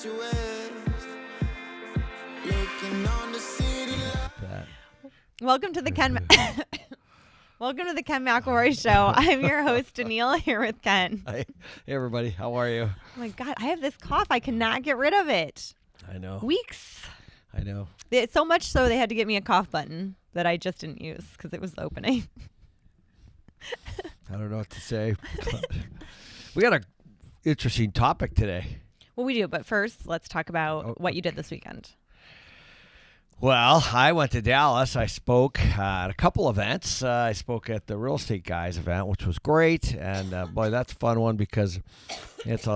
you west. Looking on the city lights. Welcome to the Welcome to the Ken McElroy Show. I'm your host, Danille, here with Ken. Hey, everybody. How are you? Oh my God, I have this cough. I cannot get rid of it. I know. Weeks. I know. It's so much so they had to get me a cough button that I just didn't use because it was opening. I don't know what to say. We got an interesting topic today. Well, we do, but first, let's talk about what you did this weekend. Well, I went to Dallas. I spoke at a couple events. I spoke at the Real Estate Guys event, which was great. And boy, that's a fun one because it's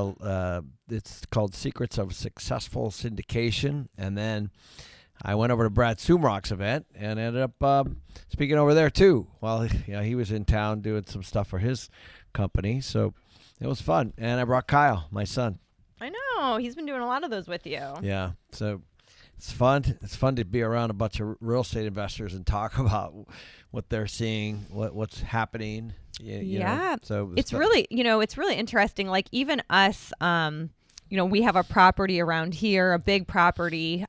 called Secrets of Successful Syndication. And then I went over to Brad Sumrock's event and ended up speaking over there too. Well, he was in town doing some stuff for his company, so it was fun. And I brought Kyle, my son. I know. He's been doing a lot of those with you. Yeah, so it's fun. It's fun to be around a bunch of real estate investors and talk about what they're seeing, what's happening. You know? So it's really, it's really interesting. Like even us, we have a property around here, a big property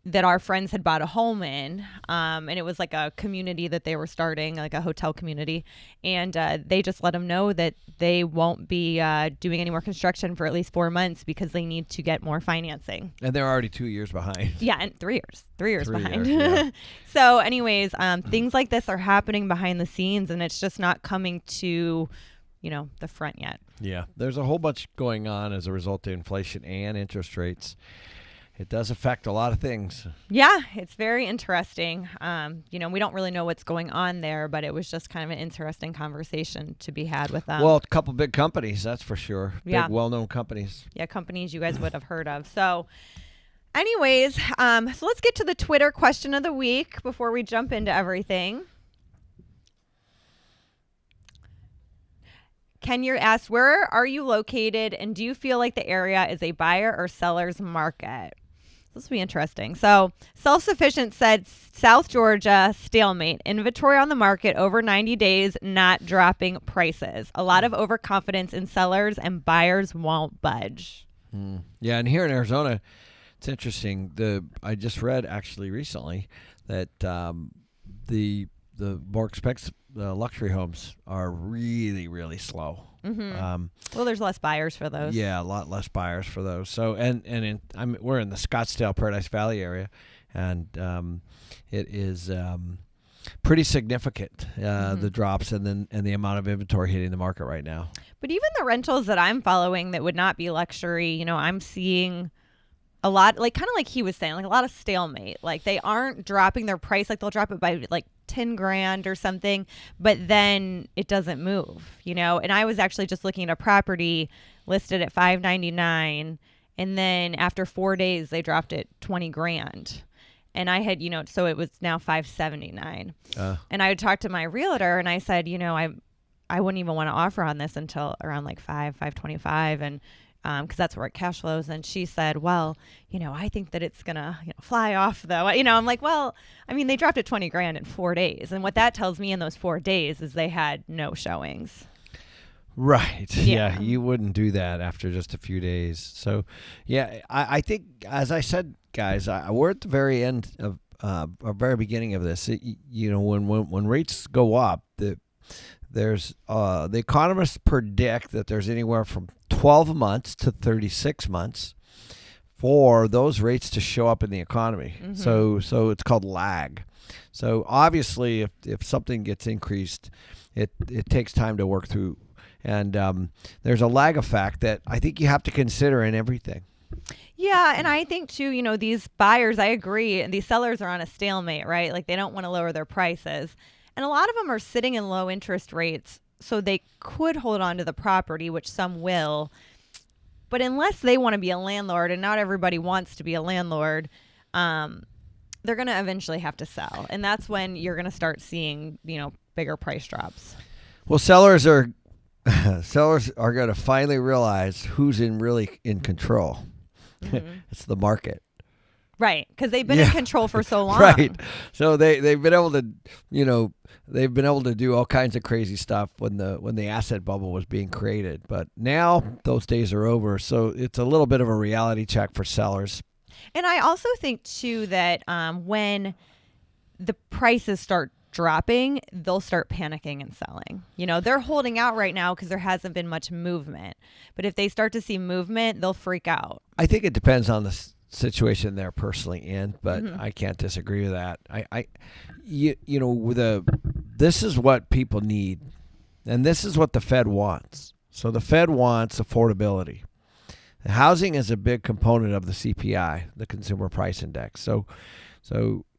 that our friends had bought a home in, and it was like a community that they were starting, like a hotel community, and they just let them know that they won't be doing any more construction for at least 4 months because they need to get more financing. And they're already 2 years behind. Yeah, and 3 years. 3 years behind. Yeah. So anyways, things like this are happening behind the scenes, and it's just not coming to the front yet. Yeah, there's a whole bunch going on as a result of inflation and interest rates. It does affect a lot of things. Yeah, it's very interesting. We don't really know what's going on there, but it was just kind of an interesting conversation to be had with them. Well, a couple big companies, that's for sure. Yeah. Big, well-known companies. Yeah, companies you guys would have heard of. So anyways, so let's get to the Twitter question of the week before we jump into everything. Kenya asked, where are you located, and do you feel like the area is a buyer or seller's market? This will be interesting. So Self-Sufficient said South Georgia, stalemate. Inventory on the market over 90 days, not dropping prices. A lot of overconfidence in sellers, and buyers won't budge. Yeah, and here in Arizona, it's interesting. I just read actually recently that the more expensive luxury homes are really, really slow. Mm-hmm. Well, there's less buyers for those. Yeah, a lot less buyers for those. So, we're in the Scottsdale, Paradise Valley area, and it is pretty significant the drops and the amount of inventory hitting the market right now. But even the rentals that I'm following that would not be luxury, I'm seeing a lot, like kind of like he was saying, like a lot of stalemate. Like they aren't dropping their price, like they'll drop it by like 10 grand or something, but then it doesn't move, and I was actually just looking at a property listed at $599, and then after 4 days they dropped it 20 grand, and I had so it was now $579, and I would talk to my realtor and I said I wouldn't even want to offer on this until around like $525, and because that's where it cash flows. And she said, well, I think that it's going to fly off though. I'm like, well, I mean, they dropped it 20 grand in 4 days. And what that tells me in those 4 days is they had no showings. Right. Yeah. You wouldn't do that after just a few days. So, yeah, I think, as I said, guys, we're at the very end of or very beginning of this. When rates go up, the economists predict that there's anywhere from 12 months to 36 months for those rates to show up in the economy. Mm-hmm. So it's called lag. So obviously if something gets increased, it takes time to work through. And there's a lag effect that I think you have to consider in everything. Yeah, and I think too, these buyers, I agree, and these sellers are on a stalemate, right? Like they don't want to lower their prices. And a lot of them are sitting in low interest rates, so they could hold on to the property, which some will. But unless they want to be a landlord, and not everybody wants to be a landlord, they're going to eventually have to sell. And that's when you're going to start seeing, bigger price drops. Well, sellers are going to finally realize who's really in control. Mm-hmm. It's the market. Right, because they've been in control for so long. Right. So they've been able to, they've been able to do all kinds of crazy stuff when the asset bubble was being created. But now those days are over. So it's a little bit of a reality check for sellers. And I also think too that when the prices start dropping, they'll start panicking and selling. They're holding out right now because there hasn't been much movement. But if they start to see movement, they'll freak out. I think it depends on the situation they're personally in, but I can't disagree with that. This is what people need, and this is what the Fed wants. So the Fed wants affordability. The housing is a big component of the CPI, the Consumer Price Index. So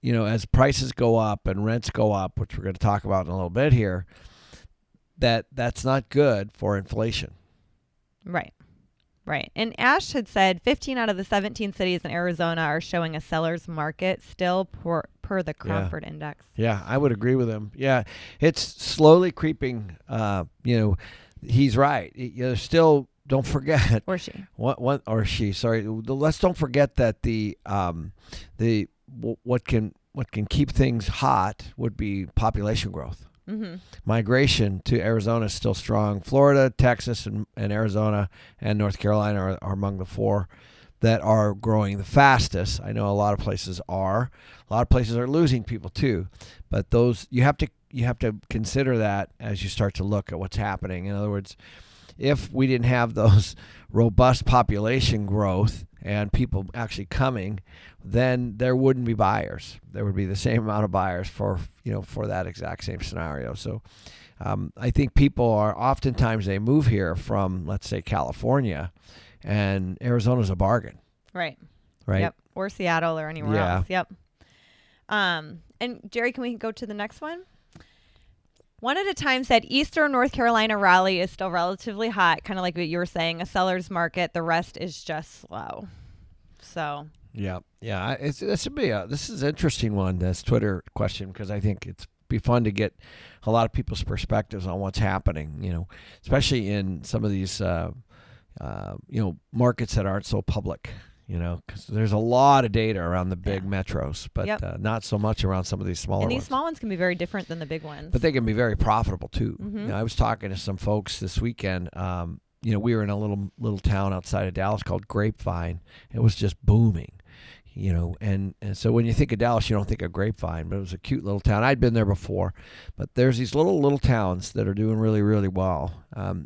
as prices go up and rents go up, which we're going to talk about in a little bit here, that's not good for inflation. Right. And Ash had said 15 out of the 17 cities in Arizona are showing a seller's market still per the Cromford Index. Yeah, I would agree with him. Yeah, it's slowly creeping. He's right. Still, don't forget. Or she. What or she? Sorry. Let's don't forget that what can keep things hot would be population growth. Mm-hmm. Migration to Arizona is still strong. Florida, Texas, and Arizona and North Carolina are among the four that are growing the fastest. I know a lot of places are. A lot of places are losing people too. But those you have to consider that as you start to look at what's happening. In other words, if we didn't have those robust population growth and people actually coming, then there wouldn't be buyers. There would be the same amount of buyers for that exact same scenario. So I think people are oftentimes they move here from, let's say, California, and Arizona's a bargain. Right. Right. Yep. Or Seattle or anywhere else. Yep. And Jerry, can we go to the next one? One at a time said Eastern North Carolina Raleigh is still relatively hot, kind of like what you were saying, a seller's market. The rest is just slow. So. Yeah. This is an interesting one, this Twitter question, because I think it's be fun to get a lot of people's perspectives on what's happening. Especially in some of these markets that aren't so public. Because there's a lot of data around the big metros, but not so much around some of these smaller ones. And these small ones can be very different than the big ones. But they can be very profitable, too. Mm-hmm. I was talking to some folks this weekend. We were in a little town outside of Dallas called Grapevine. It was just booming, and so when you think of Dallas, you don't think of Grapevine, but it was a cute little town. I'd been there before, but there's these little towns that are doing really, really well,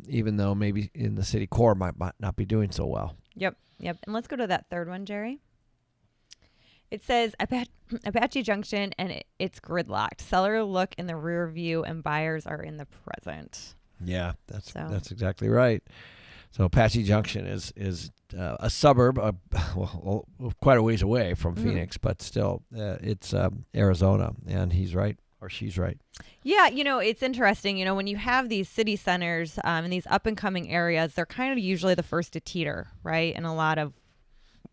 even though maybe in the city core might not be doing so well. Yep. And let's go to that third one, Jerry. It says Apache Junction, and it's gridlocked. Seller look in the rear view, and buyers are in the present. Yeah, that's exactly right. So Apache Junction is a suburb, quite a ways away from Phoenix, but still, it's Arizona, and he's right. Or she's right. Yeah, it's interesting. When you have these city centers in these up and coming areas, they're kind of usually the first to teeter, right? In a lot of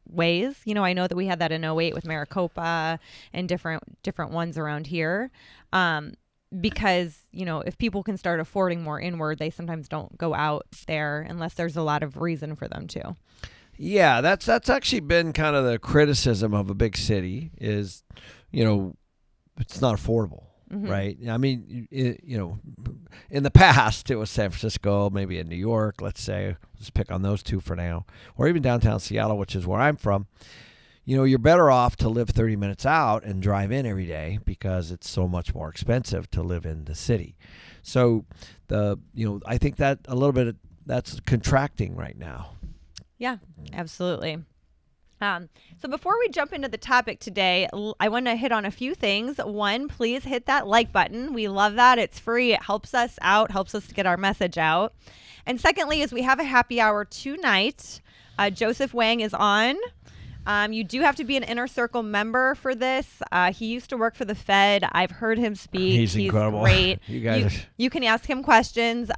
ways. I know that we had that in 2008 with Maricopa and different ones around here. Because, if people can start affording more inward, they sometimes don't go out there unless there's a lot of reason for them to. Yeah, that's actually been kind of the criticism of a big city is, it's not affordable. Mm-hmm. Right. I mean, in the past, it was San Francisco, maybe in New York, let's say. Let's pick on those two for now. Or even downtown Seattle, which is where I'm from. You're better off to live 30 minutes out and drive in every day because it's so much more expensive to live in the city. So, I think that a little bit that's contracting right now. Yeah, absolutely. So before we jump into the topic today, I want to hit on a few things. One, please hit that like button. We love that. It's free. It helps us out, helps us to get our message out. And secondly, is we have a happy hour tonight. Joseph Wang is on. You do have to be an Inner Circle member for this. He used to work for the Fed. I've heard him speak. He's incredible. Great. You can ask him questions.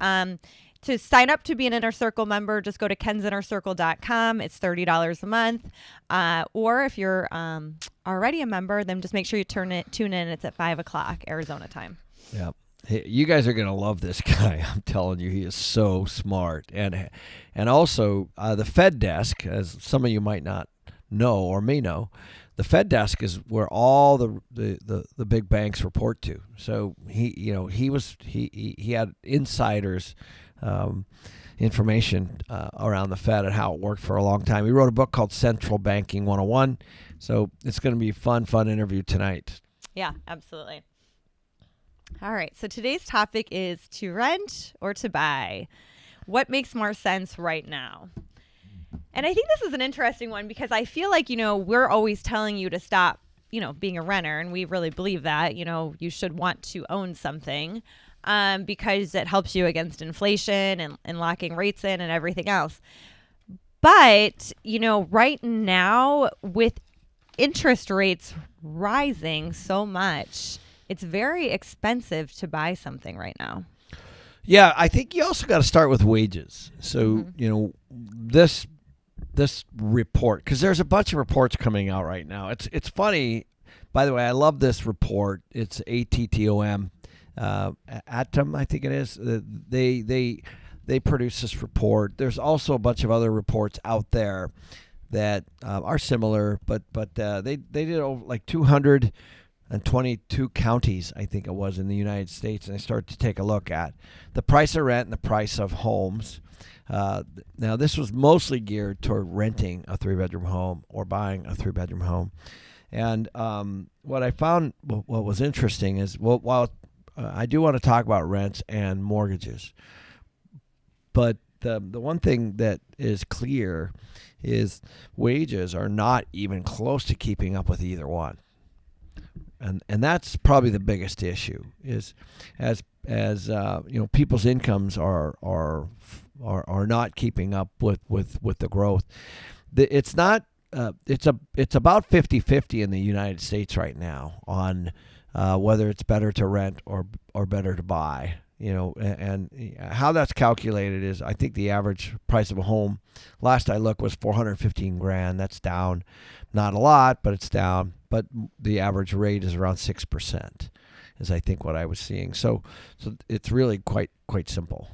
To sign up to be an Inner Circle member, just go to kensinnercircle.com. It's $30 a month. Or if you're already a member, then just make sure you tune in. It's at 5 o'clock Arizona time. Yeah. Hey, you guys are going to love this guy. I'm telling you, he is so smart. And also the Fed desk, as some of you might not know or may know, the Fed desk is where all the big banks report to. So he had insiders information around the Fed and how it worked for a long time. He wrote a book called Central Banking 101. So it's going to be a fun interview tonight. Yeah, absolutely. All right. So today's topic is to rent or to buy. What makes more sense right now? And I think this is an interesting one because I feel like, we're always telling you to stop, being a renter. And we really believe that, you should want to own something because it helps you against inflation and locking rates in and everything else. But, right now with interest rates rising so much, it's very expensive to buy something right now. Yeah, I think you also got to start with wages. So, this report, because there's a bunch of reports coming out right now. It's funny, by the way. I love this report. It's ATTOM, Atom, I think it is. They produce this report. There's also a bunch of other reports out there that are similar, but they did over like 222 counties, I think it was, in the United States, and they started to take a look at the price of rent and the price of homes. Now, this was mostly geared toward renting a 3-bedroom home or buying a 3-bedroom home. And what I found, what was interesting is, while I do want to talk about rents and mortgages, but the one thing that is clear is wages are not even close to keeping up with either one. And that's probably the biggest issue, is as people's incomes are not keeping up with the growth. It's not it's about 50-50 in the United States right now on whether it's better to rent or better to buy. And how that's calculated is, I think the average price of a home last I looked was $415,000. That's down, not a lot, but it's down. But the average rate is around 6%, is I think what I was seeing. So it's really quite simple.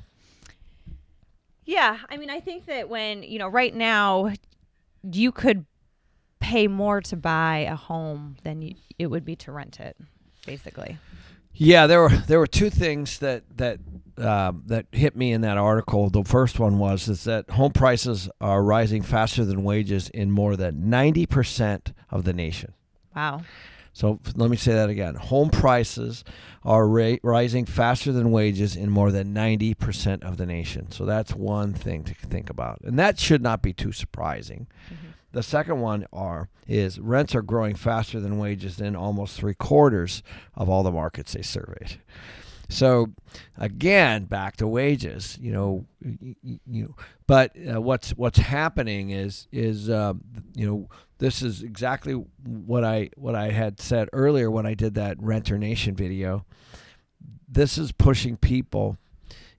Yeah, I mean, I think that when right now, you could pay more to buy a home than it would be to rent it, basically. Yeah, there were two things that hit me in that article. The first one is that home prices are rising faster than wages in more than 90% of the nation. Wow. So let me say that again. Home prices are rising faster than wages in more than 90% of the nation. So that's one thing to think about. And that should not be too surprising. Mm-hmm. The second one is rents are growing faster than wages in almost 3/4 of all the markets they surveyed. So again, back to wages, but what's happening is this is exactly what I had said earlier when I did that Renter Nation video. This is pushing people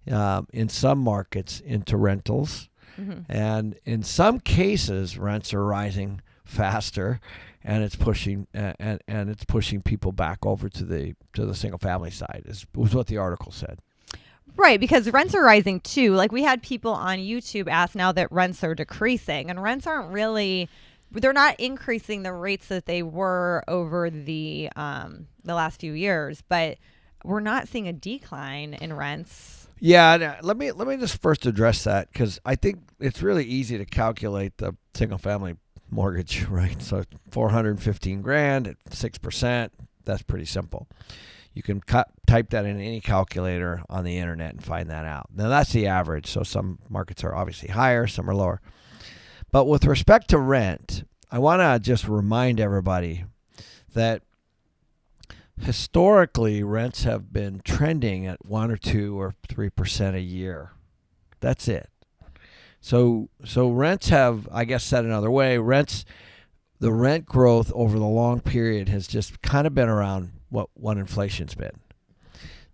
in some markets into rentals. Mm-hmm. And in some cases, rents are rising faster, and it's pushing it's pushing people back over to the single family side. Was what the article said. Right, because rents are rising too. Like, we had people on YouTube ask now that rents are decreasing, and rents aren't really. They're not increasing the rates that they were over the last few years, but we're not seeing a decline in rents. Yeah, let me just first address that, because I think it's really easy to calculate the single family mortgage, right? So $415,000 at 6%, that's pretty simple. You can type that in any calculator on the internet and find that out. Now, that's the average, so some markets are obviously higher, some are lower. But with respect to rent, I want to just remind everybody that historically, rents have been trending at 1 or 2 or 3% a year. That's it. So rents have, I guess, said another way, the rent growth over the long period has just kind of been around what inflation's been.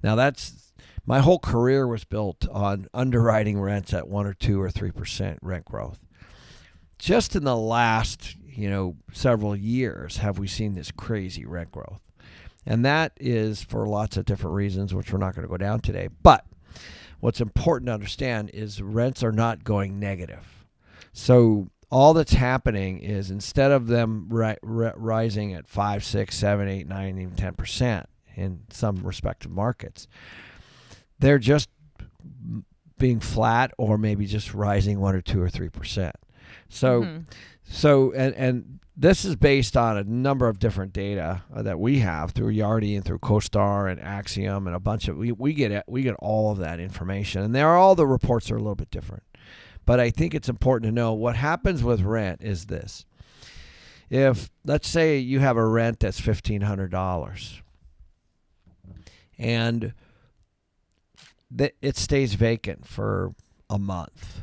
Now, my whole career was built on underwriting rents at 1 or 2 or 3% rent growth. Just in the last, several years have we seen this crazy rent growth. And that is for lots of different reasons, which we're not going to go down today. But what's important to understand is rents are not going negative. So all that's happening is instead of them rising at 5, 6, 7, 8, 9, even 10% in some respective markets, they're just being flat or maybe just rising 1 or 2 or 3%. So and this is based on a number of different data that we have through Yardi and through CoStar and Axiom and a bunch of we get all of that information, and all the reports are a little bit different. But I think it's important to know what happens with rent is this. If, let's say, you have a rent that's $1,500 and it stays vacant for a month,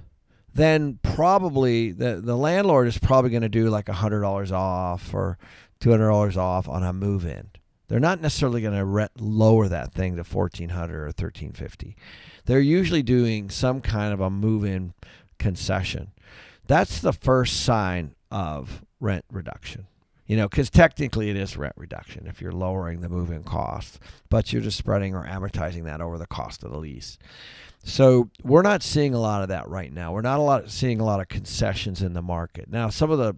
then probably the landlord is probably going to do like $100 off or $200 off on a move-in. They're not necessarily going to lower that thing to $1,400 or $1,350. They're usually doing some kind of a move-in concession. That's the first sign of rent reduction. Because technically it is rent reduction if you're lowering the move-in cost, but you're just spreading or amortizing that over the cost of the lease. So we're not seeing a lot of that right now. We're not seeing a lot of concessions in the market. Now, some of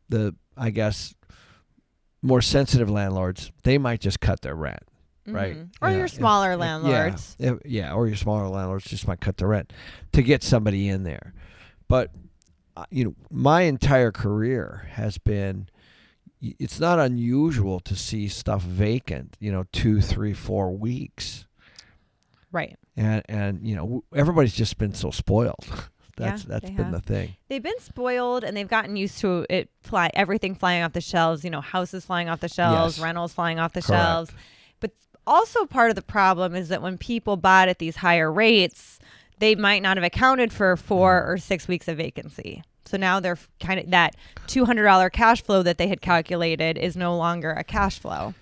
the I guess, more sensitive landlords, they might just cut their rent. Right. Or your smaller landlords. Yeah, or your smaller landlords just might cut the rent to get somebody in there. But, my entire career has been, it's not unusual to see stuff vacant, 2, 3, 4 weeks. Right. And everybody's just been so spoiled. That's been the thing. They've been spoiled and they've gotten used to everything flying off the shelves, houses flying off the shelves, Yes. rentals flying off the Correct. shelves. But also part of the problem is that when people bought at these higher rates, they might not have accounted for 4 or 6 weeks of vacancy. So now they're kind of that $200 cash flow that they had calculated is no longer a cash flow.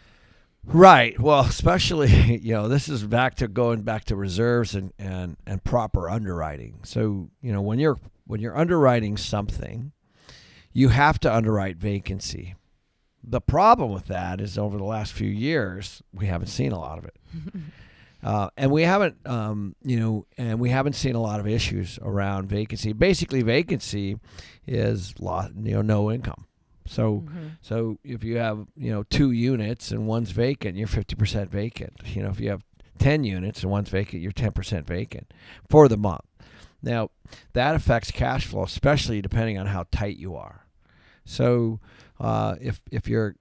Right. Well, especially, this is going back to reserves and proper underwriting. So, when you're underwriting something, you have to underwrite vacancy. The problem with that is over the last few years, we haven't seen a lot of it. And we haven't, seen a lot of issues around vacancy. Basically, vacancy is no income. So, so if you have 2 units and one's vacant, you're 50% vacant. If you have 10 units and one's vacant, you're 10% vacant for the month. Now, that affects cash flow, especially depending on how tight you are. So, if you're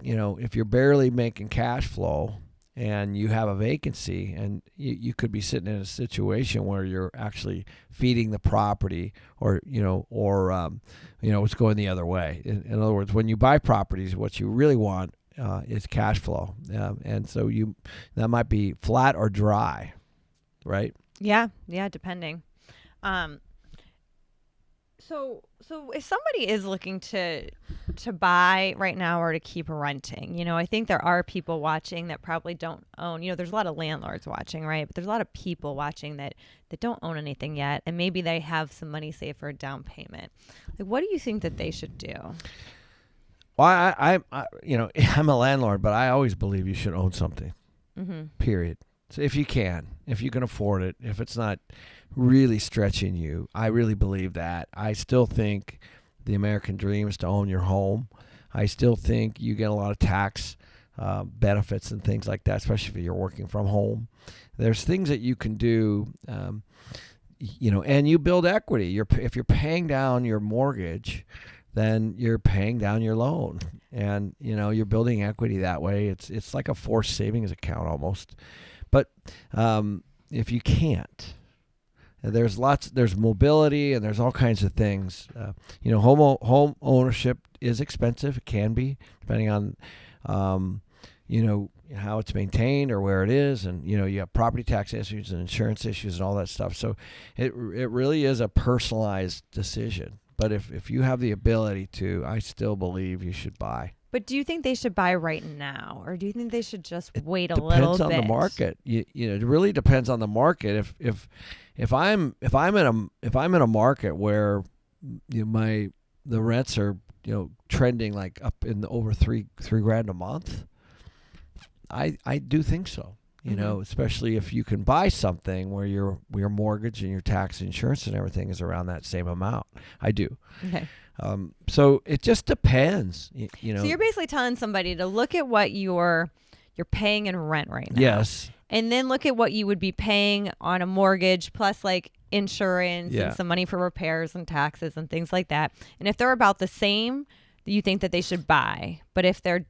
barely making cash flow and you have a vacancy, and you could be sitting in a situation where you're actually feeding the property, or it's going the other way. In other words, when you buy properties, what you really want is cash flow, and so that might be flat or dry, right? Yeah, depending. So if somebody is looking to buy right now or to keep renting, I think there are people watching that probably don't own, there's a lot of landlords watching, right? But there's a lot of people watching that don't own anything yet. And maybe they have some money saved for a down payment. Like, what do you think that they should do? Well, I'm a landlord, but I always believe you should own something, period. So if you can afford it, if it's not really stretching you, I really believe that. I still think the American dream is to own your home. I still think you get a lot of tax benefits and things like that, especially if you're working from home. There's things that you can do, and you build equity. If you're paying down your mortgage, then you're paying down your loan, and you're building equity that way. It's like a forced savings account almost. But if you can't, there's mobility and there's all kinds of things. Home ownership is expensive. It can be, depending on, how it's maintained or where it is. And, you have property tax issues and insurance issues and all that stuff. So it really is a personalized decision. But if you have the ability to, I still believe you should buy. But do you think they should buy right now, or do you think they should just wait a little bit? Depends on the market. It really depends on the market. If I'm in a market where the rents are trending like up in over three grand a month, I do think so. You know, especially if you can buy something where your mortgage and your tax, insurance, and everything is around that same amount. I do. Okay. So it just depends. You know. So you're basically telling somebody to look at what you're paying in rent right now. Yes. And then look at what you would be paying on a mortgage plus like insurance and some money for repairs and taxes and things like that. And if they're about the same, you think that they should buy. But if they're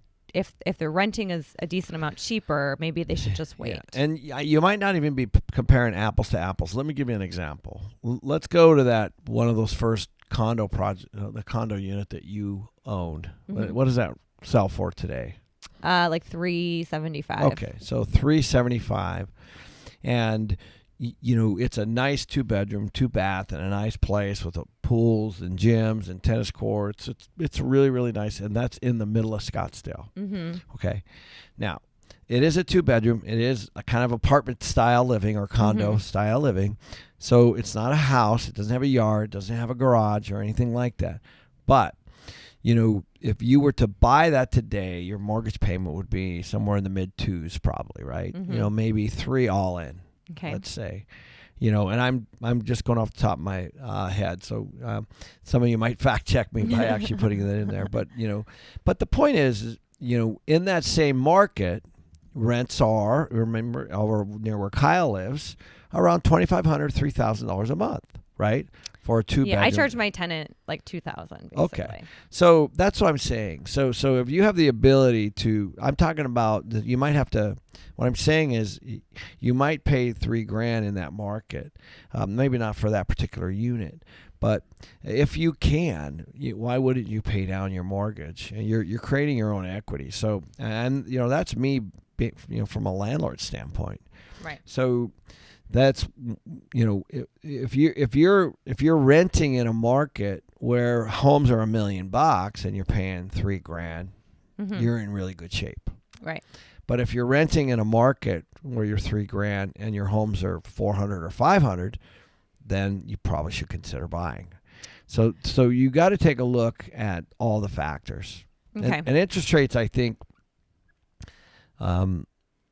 renting is a decent amount cheaper, maybe they should just wait. Yeah. And you might not even be comparing apples to apples. Let me give you an example. Let's go to that one of those first condo project, the condo unit that you owned. What does that sell for today? Like $375. Okay, so $375, and you know it's a nice 2-bedroom, 2-bath, and a nice place with pools and gyms and tennis courts. It's really, really nice, and that's in the middle of Scottsdale. Okay, now it is a 2-bedroom. It is a kind of apartment style living or condo style living, so it's not a house. It doesn't have a yard, doesn't have a garage or anything like that. But you know, if you were to buy that today, your mortgage payment would be somewhere in the mid-2s, probably, right? You know, maybe 3 all in. Okay. Let's say, you know, and I'm just going off the top of my head, so some of you might fact check me by actually putting that in there. But you know, but the point is, you know, in that same market, rents are, remember, over near where Kyle lives, around $2,500, $3,000 a month, right? For a 2-bedroom. Yeah, I charge my tenant like $2,000. Okay, so that's what I'm saying. So if you have the ability to, I'm talking about, you might have to. What I'm saying is, you might pay $3,000 in that market, maybe not for that particular unit, but if you can, why wouldn't you pay down your mortgage? And you're creating your own equity. So, and you know that's me, you know, from a landlord standpoint. Right. So that's, you know, if you're renting in a market where homes are $1 million and you're paying $3,000, you're in really good shape. Right. But if you're renting in a market where you're $3,000 and your homes are $400 or $500, then you probably should consider buying. So you got to take a look at all the factors. Okay. And interest rates, I think,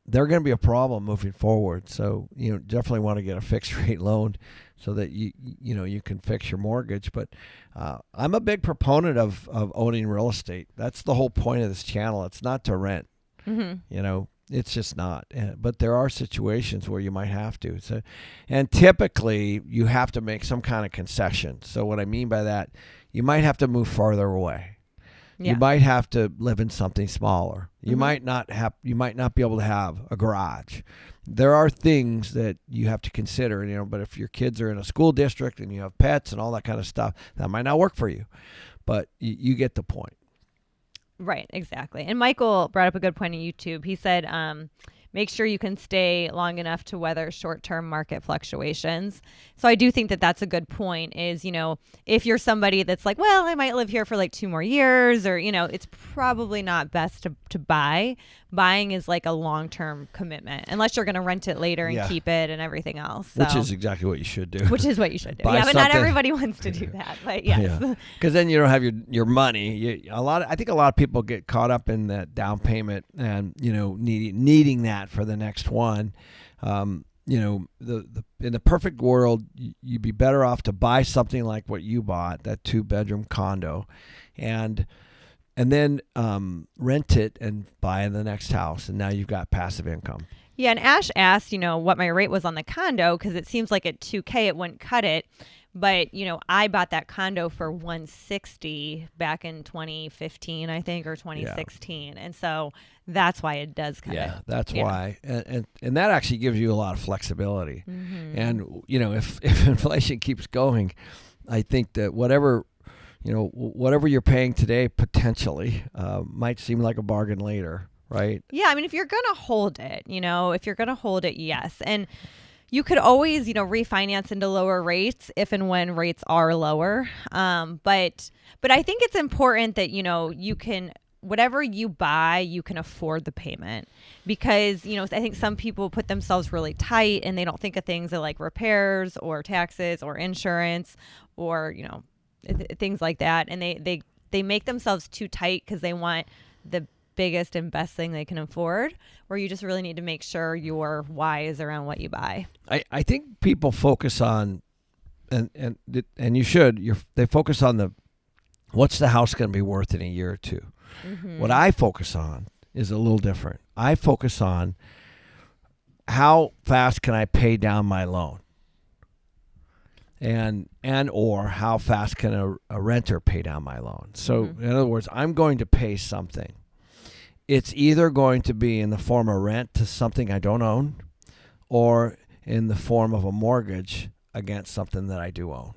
they're going to be a problem moving forward. So, you know, definitely want to get a fixed rate loan so that you know you can fix your mortgage. But I'm a big proponent of owning real estate. That's the whole point of this channel. It's not to rent. You know, it's just not. But there are situations where you might have to. So, and typically you have to make some kind of concession. So what I mean by that, you might have to move farther away. Yeah. You might have to live in something smaller. You might not be able to have a garage. There are things that you have to consider, you know, but if your kids are in a school district and you have pets and all that kind of stuff, that might not work for you. But you get the point. Right, exactly. And Michael brought up a good point on YouTube. He said, make sure you can stay long enough to weather short-term market fluctuations. So I do think that that's a good point is, you know, if you're somebody that's like, well, I might live here for like 2 more years or, you know, it's probably not best to buy. Buying is like a long-term commitment unless you're going to rent it later and keep it and everything else. So. Which is exactly what you should do. Which is what you should do. Buy Yeah, but not something. everybody wants to do that. But yes. Because then you don't have your money. I think a lot of people get caught up in that down payment and, you know, needing that for the next one. You know, in the perfect world, you'd be better off to buy something like what you bought, that 2-bedroom condo, and then rent it and buy the next house, and now you've got passive income. Yeah, and Ash asked, you know, what my rate was on the condo because it seems like at $2,000 it wouldn't cut it. But, you know, I bought that condo for $160 back in 2015, I think, or 2016. Yeah. And so that's why it does cut it. Yeah, that's why. And that actually gives you a lot of flexibility. And, you know, if inflation keeps going, I think that whatever you're paying today potentially might seem like a bargain later, right? Yeah, I mean, if you're going to hold it, yes. And you could always, you know, refinance into lower rates if and when rates are lower. But I think it's important that, you know, you can, whatever you buy, you can afford the payment because, you know, I think some people put themselves really tight and they don't think of things like repairs or taxes or insurance or, you know, things like that. And they make themselves too tight because they want the biggest and best thing they can afford, or you just really need to make sure you're wise around what you buy. I think people focus on, and you should, they focus on what's the house going to be worth in a year or two. Mm-hmm. What I focus on is a little different. I focus on how fast can I pay down my loan, and or how fast can a renter pay down my loan. So in other words, I'm going to pay something. It's either going to be in the form of rent to something I don't own, or in the form of a mortgage against something that I do own.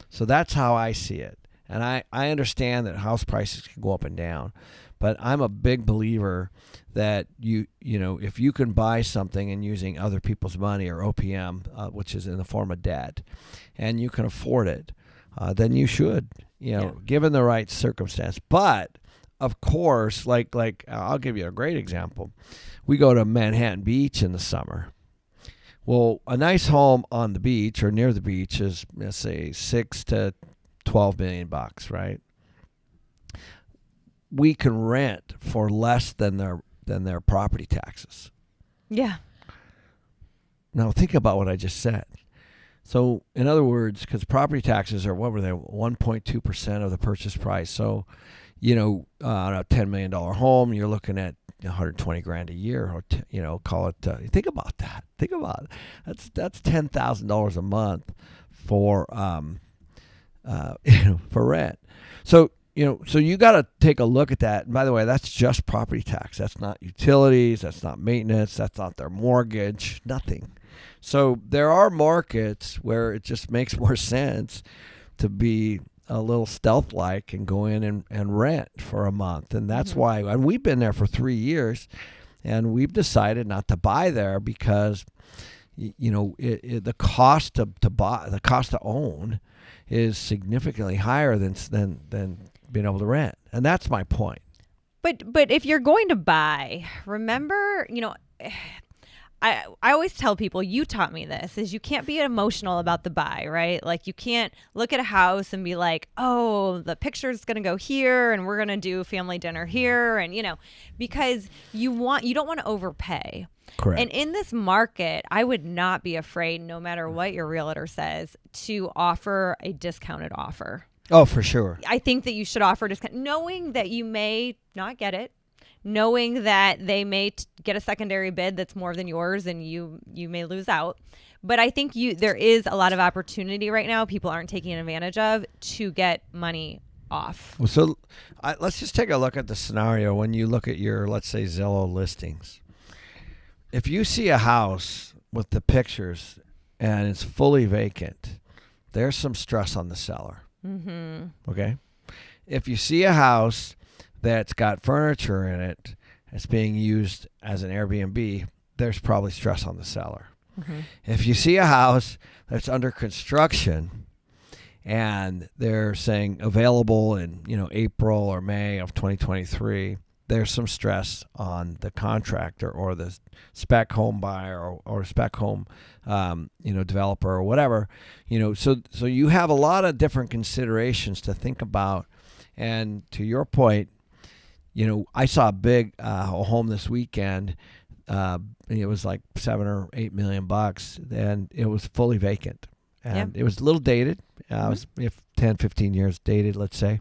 So that's how I see it. And I understand that house prices can go up and down, but I'm a big believer that you know, if you can buy something and using other people's money, or OPM, which is in the form of debt, and you can afford it, then you should, given the right circumstance. But of course, like I'll give you a great example. We go to Manhattan Beach in the summer. Well, a nice home on the beach or near the beach is, let's say, $6 to $12 million, right? We can rent for less than their property taxes. Yeah. Now think about what I just said. So in other words, because property taxes are, what were they, 1.2% of the purchase price. So, on a $10 million home, you're looking at $120,000 a year, or call it. Think about that. Think about it. That's $10,000 a month for for rent. So you got to take a look at that. And by the way, that's just property tax. That's not utilities. That's not maintenance. That's not their mortgage. Nothing. So there are markets where it just makes more sense to be a little stealth-like and go in and rent for a month. And that's why, and we've been there for 3 years, and we've decided not to buy there because, the cost to buy, the cost to own is significantly higher than being able to rent. And that's my point. But if you're going to buy, remember, I always tell people, you taught me this, is you can't be emotional about the buy, right? Like you can't look at a house and be like, oh, the picture's going to go here and we're going to do family dinner here. And, because you don't want to overpay. Correct. And in this market, I would not be afraid, no matter what your realtor says, to offer a discounted offer. Oh, for sure. I think that you should offer a discount, knowing that you may not get it, knowing that they may get a secondary bid that's more than yours and you may lose out. But I think there is a lot of opportunity right now people aren't taking advantage of to get money off. Well, so let's just take a look at the scenario when you look at your, let's say, Zillow listings. If you see a house with the pictures and it's fully vacant, there's some stress on the seller. Mm-hmm. Okay? If you see a house that's got furniture in it, it's being used as an Airbnb, there's probably stress on the seller. Mm-hmm. If you see a house that's under construction and they're saying available in April or May of 2023, there's some stress on the contractor or the spec home buyer or spec home developer or whatever. So you have a lot of different considerations to think about. And to your point, I saw a big home this weekend. It was like $7 or $8 million, and it was fully vacant. And it was a little dated. It was 10, 15 years dated, let's say.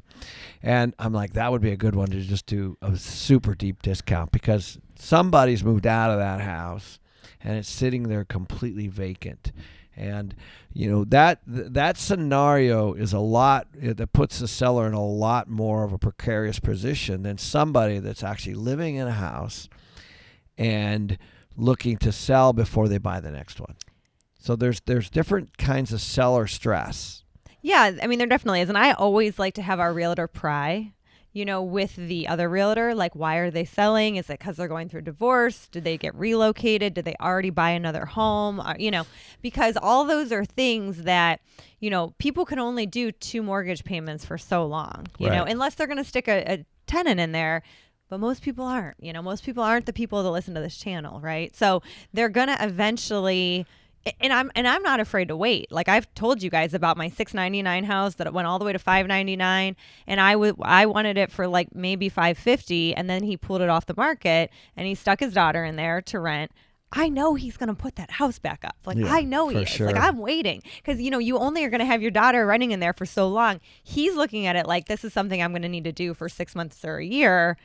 And I'm like, that would be a good one to just do a super deep discount because somebody's moved out of that house and it's sitting there completely vacant. And, that scenario is a lot that puts the seller in a lot more of a precarious position than somebody that's actually living in a house and looking to sell before they buy the next one. So there's different kinds of seller stress. Yeah, I mean, there definitely is. And I always like to have our realtor pry, with the other realtor, like, why are they selling? Is it because they're going through divorce? Did they get relocated? Did they already buy another home? Because all those are things that, people can only do 2 mortgage payments for so long, unless they're going to stick a tenant in there. But most people aren't, most people aren't the people that listen to this channel, right? So they're going to eventually And I'm not afraid to wait. Like I've told you guys about my $699 house that went all the way to $599, and I wanted it for like maybe $550, and then he pulled it off the market and he stuck his daughter in there to rent. I know he's going to put that house back up. Like, Yeah, I know he for is. sure. Like, I'm waiting because, you only are going to have your daughter running in there for so long. He's looking at it like this is something I'm going to need to do for 6 months or a year.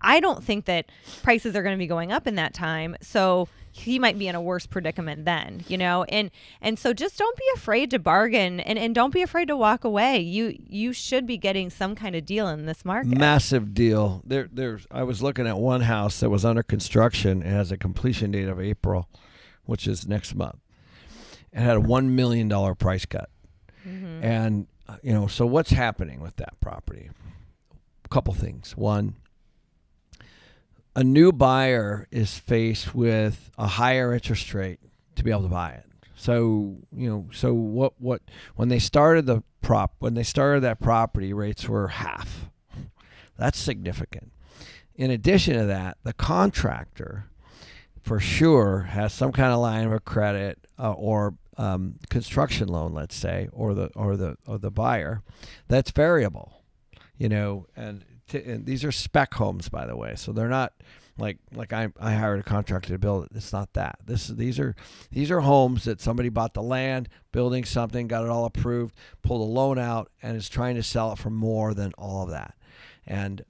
I don't think that prices are going to be going up in that time. So he might be in a worse predicament then, and so just don't be afraid to bargain and don't be afraid to walk away. You should be getting some kind of deal in this market. Massive deal. I was looking at one house that was under construction. It has a completion date of April, which is next month. It had a $1 million price cut. Mm-hmm. And, so what's happening with that property? A couple things. One, a new buyer is faced with a higher interest rate to be able to buy it. So, what when they started that property, rates were half. That's significant. In addition to that, the contractor for sure has some kind of line of credit or construction loan, let's say, or the buyer that's variable, and these are spec homes, by the way, so they're not like I hired a contractor to build it. It's not that. These are homes that somebody bought the land, building something, got it all approved, pulled a loan out, and is trying to sell it for more than all of that. And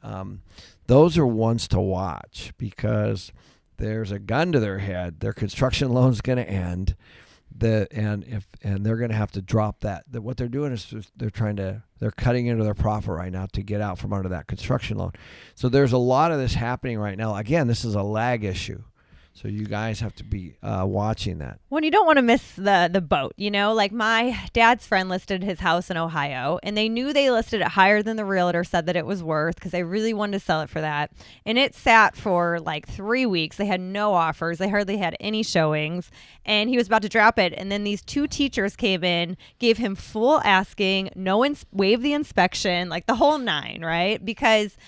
those are ones to watch because there's a gun to their head. Their construction loan's going to end. And they're going to have to drop that. What they're doing is they're cutting into their profit right now to get out from under that construction loan. So there's a lot of this happening right now. Again, this is a lag issue. So you guys have to be watching that. When you don't want to miss the boat, like my dad's friend listed his house in Ohio, and they knew they listed it higher than the realtor said that it was worth because they really wanted to sell it for that. And it sat for like 3 weeks. They had no offers. They hardly had any showings. And he was about to drop it. And then these two teachers came in, gave him full asking, waived the inspection, like the whole nine, right? Because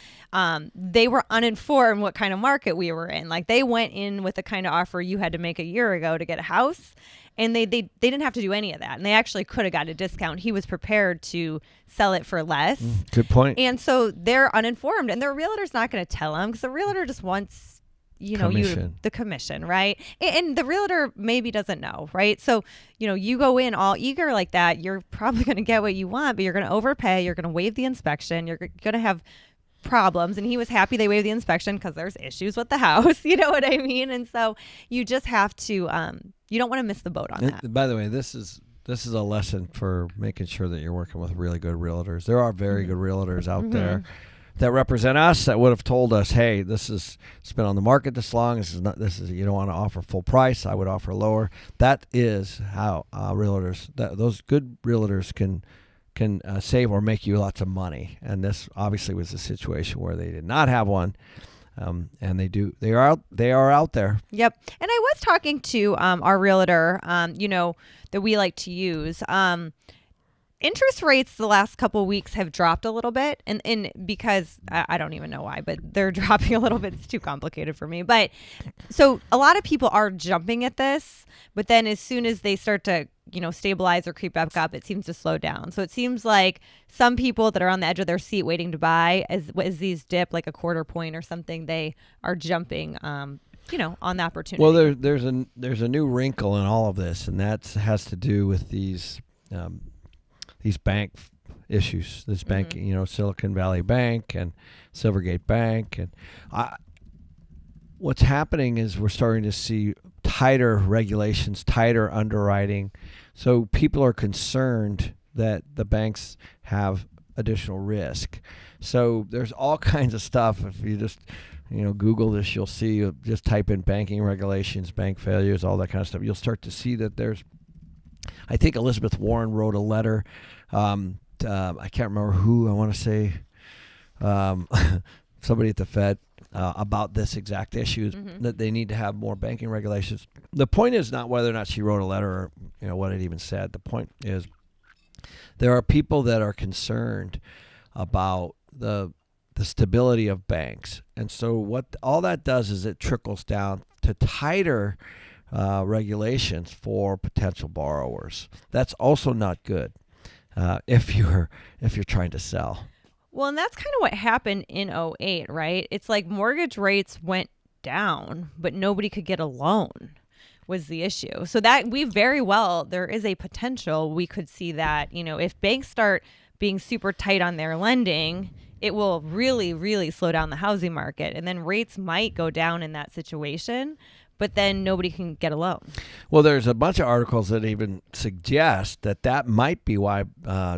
they were uninformed what kind of market we were in. Like they went in with the kind of offer you had to make a year ago to get a house, and they didn't have to do any of that. And they actually could have got a discount. He was prepared to sell it for less. Good point. And so they're uninformed, and their realtor's not going to tell them because the realtor just wants the commission, right? And the realtor maybe doesn't know, right? So, you go in all eager like that, you're probably going to get what you want, but you're going to overpay. You're going to waive the inspection. You're going to have problems. And he was happy they waived the inspection because there's issues with the house. You know what I mean? And so you just have to, you don't want to miss the boat on that. By the way, this is a lesson for making sure that you're working with really good realtors. There are very good realtors out there that represent us that would have told us, hey, it's been on the market this long. You don't want to offer full price. I would offer lower. That is how those good realtors can save or make you lots of money. And this obviously was a situation where they did not have one. And they are out there. Yep. And I was talking to our realtor, that we like to use. Interest rates the last couple of weeks have dropped a little bit, and because I don't even know why, but they're dropping a little bit. It's too complicated for me. But so a lot of people are jumping at this, but then as soon as they start to stabilize or creep back up, it seems to slow down. So it seems like some people that are on the edge of their seat waiting to buy, as these dip like a quarter point or something, they are jumping on the opportunity. Well, there's a new wrinkle in all of this, and that has to do with these bank issues. This bank, Silicon Valley Bank and Silvergate Bank, and what's happening is we're starting to see tighter regulations, tighter underwriting. So people are concerned that the banks have additional risk. So there's all kinds of stuff. If you just Google this, you'll see. Just type in banking regulations, bank failures, all that kind of stuff. You'll start to see that there's. I think Elizabeth Warren wrote a letter. I can't remember who. I want to say somebody at the Fed about this exact issue, that they need to have more banking regulations. The point is not whether or not she wrote a letter or what it even said. The point is there are people that are concerned about the stability of banks, and so what all that does is it trickles down to tighter regulations for potential borrowers. That's also not good if you're trying to sell. Well, and that's kind of what happened in '08, right? It's like mortgage rates went down, but nobody could get a loan was the issue. So that there is a potential we could see that, if banks start being super tight on their lending, it will really, really slow down the housing market. And then rates might go down in that situation, but then nobody can get a loan. Well, there's a bunch of articles that even suggest that might be why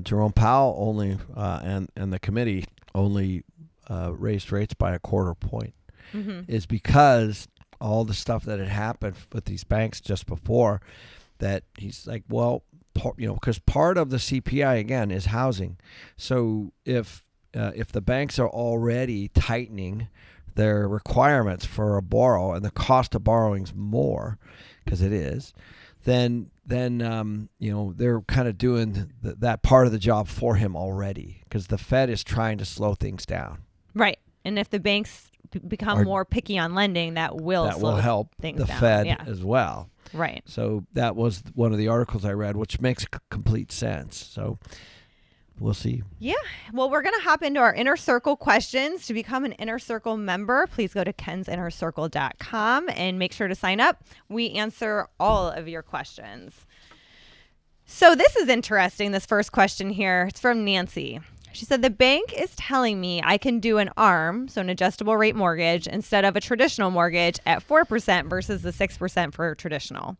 Jerome Powell only and the committee only raised rates by 1/4 point, is because all the stuff that had happened with these banks just before that. He's like, well, because part of the CPI again is housing. So if the banks are already tightening their requirements for a borrow and the cost of borrowing's more, because it is, then they're kind of doing that part of the job for him already, because the Fed is trying to slow things down. Right. And if the banks become more picky on lending, that will help things the down. Fed Yeah. as well. Right. So that was one of the articles I read, which makes complete sense. So we'll see. Yeah. Well, we're going to hop into our Inner Circle questions. To become an Inner Circle member, please go to kensinnercircle.com and make sure to sign up. We answer all of your questions. So this is interesting, this first question here. It's from Nancy. She said, the bank is telling me I can do an ARM, so an adjustable rate mortgage, instead of a traditional mortgage at 4% versus the 6% for traditional.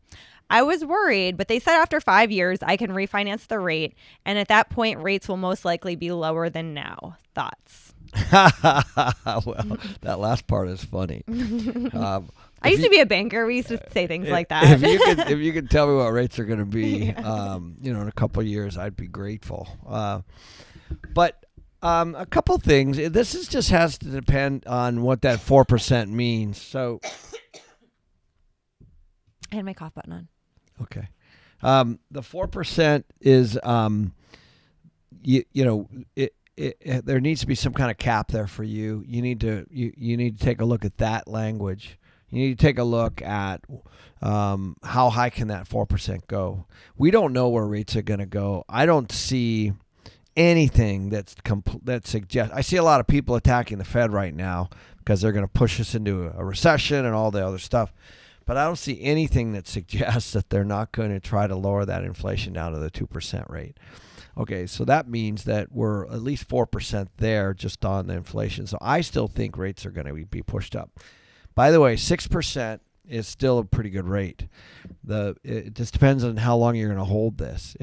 I was worried, but they said after 5 years, I can refinance the rate. And at that point, rates will most likely be lower than now. Thoughts? Well, that last part is funny. I used to be a banker. We used to say things like that. If you could tell me what rates are going to be, in a couple of years, I'd be grateful. But a couple things. This just has to depend on what that 4% means. So, I had my cough button on. Okay. The 4% is, there needs to be some kind of cap there for you. You need to take a look at that language. You need to take a look at how high can that 4% go. We don't know where rates are going to go. I don't see anything that suggests. I see a lot of people attacking the Fed right now because they're going to push us into a recession and all the other stuff. But I don't see anything that suggests that they're not going to try to lower that inflation down to the 2% rate. Okay, so that means that we're at least 4% there just on the inflation. So I still think rates are going to be pushed up. By the way, 6% is still a pretty good rate. It just depends on how long you're going to hold this.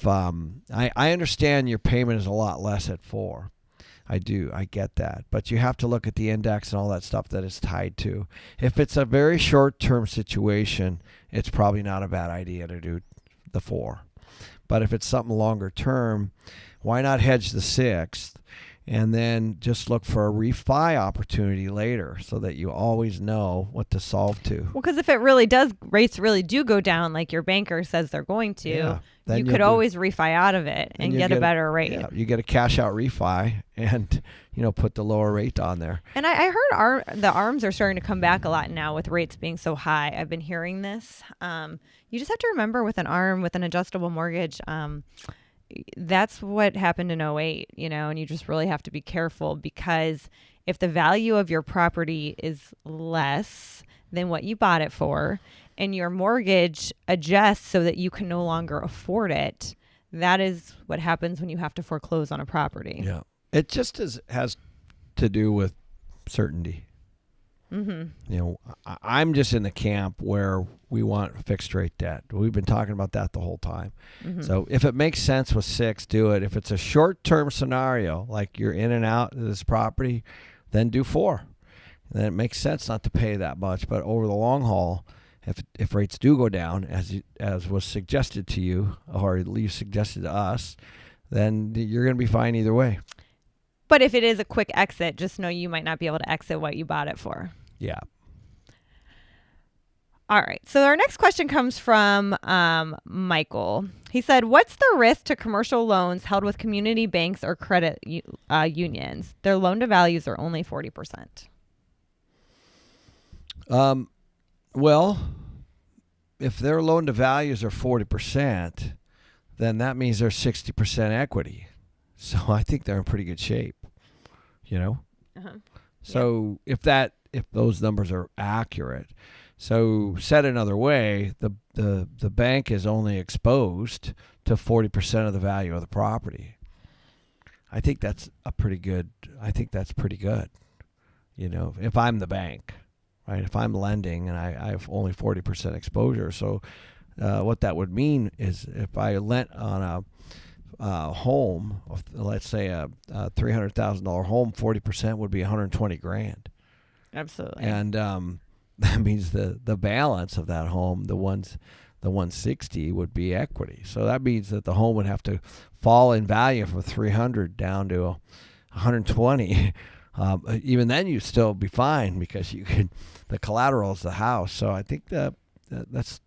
I understand your payment is a lot less at 4. I get that. But you have to look at the index and all that stuff that it's tied to. If it's a very short-term situation, it's probably not a bad idea to do the 4. But if it's something longer term, why not hedge the 6th and then just look for a refi opportunity later so that you always know what to solve to? Well, because if rates really do go down like your banker says they're going to, you could always refi out of it and get a better rate. Yeah, you get a cash out refi and put the lower rate on there. And I heard the ARMs are starting to come back a lot now with rates being so high. I've been hearing this. You just have to remember with an ARM, with an adjustable mortgage, that's what happened in '08, and you just really have to be careful, because if the value of your property is less than what you bought it for and your mortgage adjusts so that you can no longer afford it, that is what happens when you have to foreclose on a property. Yeah. It just has to do with certainty. Mm-hmm. I'm just in the camp where we want fixed rate debt. We've been talking about that the whole time. Mm-hmm. So if it makes sense with 6, do it. If it's a short-term scenario, like you're in and out of this property, then do 4. Then it makes sense not to pay that much. But over the long haul, if rates do go down, as was suggested to you, or at least suggested to us, then you're going to be fine either way. But if it is a quick exit, just know you might not be able to exit what you bought it for. Yeah. All right. So our next question comes from Michael. He said, what's the risk to commercial loans held with community banks or credit unions? Their loan to values are only 40%. Well, if their loan to values are 40%, then that means they're 60% equity. So I think they're in pretty good shape, you know? Uh-huh. So if those numbers are accurate, so said another way, the bank is only exposed to 40% of the value of the property. I think that's pretty good. You know, if I'm the bank, right? If I'm lending and I have only 40% exposure, so what that would mean is if I lent on a home, let's say a $300,000 home, 40% would be $120,000. Absolutely. And that means the balance of that home, the 160 would be equity. So that means that the home would have to fall in value from 300 down to 120. Even then, you'd still be fine because the collateral is the house. So I think that's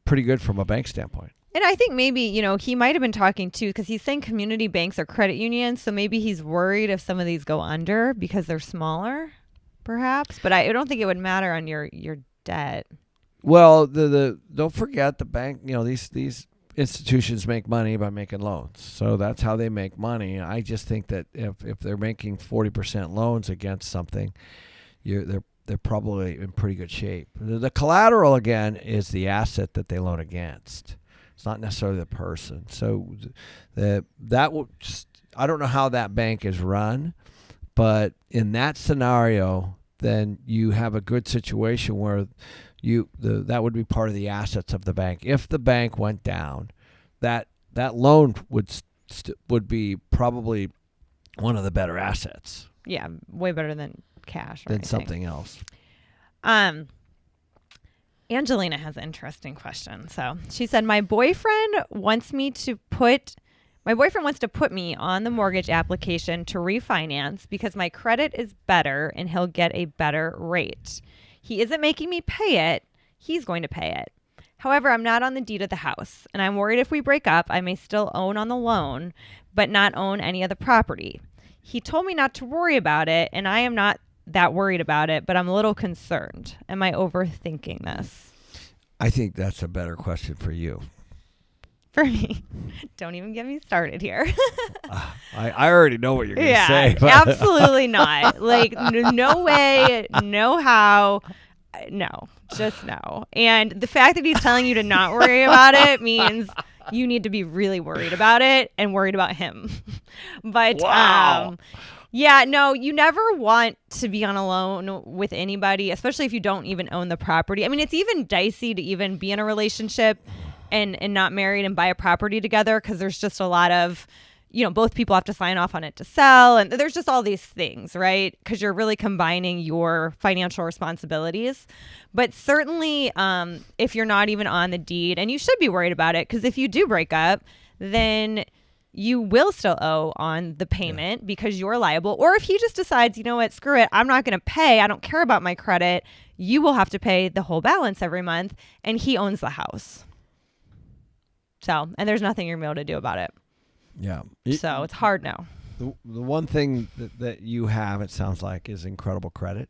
pretty good from a bank standpoint. And I think maybe, he might have been talking too, because he's saying community banks are credit unions. So maybe he's worried if some of these go under because they're smaller, perhaps. But I don't think it would matter on your debt. Well, the don't forget the bank. These institutions make money by making loans, so that's how they make money. I just think that if they're making 40% loans against something, they're probably in pretty good shape. The collateral again is the asset that they loan against. It's not necessarily the person. So that will just, I don't know how that bank is run, but in that scenario, then you have a good situation where that would be part of the assets of the bank. If the bank went down, that loan would be probably one of the better assets. Yeah, way better than cash or than something else. Angelina has an interesting question. So she said, my boyfriend wants to put me on the mortgage application to refinance because my credit is better and he'll get a better rate. He isn't making me pay it. He's going to pay it. However, I'm not on the deed of the house, and I'm worried if we break up, I may still own on the loan, but not own any of the property. He told me not to worry about it, and I am not that worried about it, but I'm a little concerned. Am I overthinking this? I think that's a better question for you. For me. Don't even get me started here. I already know what you're going to say. Yeah, absolutely not. Like, no way, no how. No, just no. And the fact that he's telling you to not worry about it means you need to be really worried about it and worried about him. But, wow. Yeah, no, you never want to be on a loan with anybody, especially if you don't even own the property. I mean, it's even dicey to even be in a relationship and not married and buy a property together because there's just a lot of, both people have to sign off on it to sell. And there's just all these things, right? Because you're really combining your financial responsibilities. But certainly if you're not even on the deed, and you should be worried about it, because if you do break up, then you will still owe on the payment because you're liable. Or if he just decides, you know what, screw it, I'm not going to pay, I don't care about my credit, you will have to pay the whole balance every month, and he owns the house. So, and there's nothing you're going to be able to do about it. Yeah. So it's hard now. The one thing that you have, it sounds like, is incredible credit.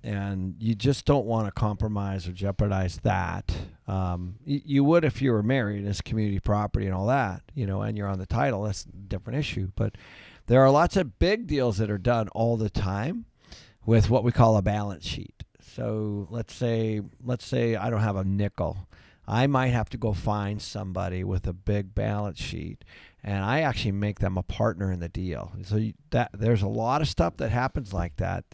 And you just don't want to compromise or jeopardize that. You would if you were married, as community property and all that, and you're on the title. That's a different issue. But there are lots of big deals that are done all the time with what we call a balance sheet. So let's say I don't have a nickel. I might have to go find somebody with a big balance sheet, and I actually make them a partner in the deal. So there's a lot of stuff that happens like that.